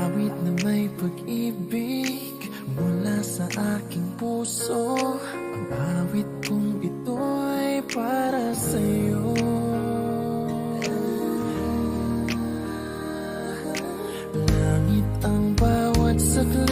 awit na may pag-ibig mula sa aking puso. Ang awit kong ito'y para sa'yo. Langit ang bawat saglit,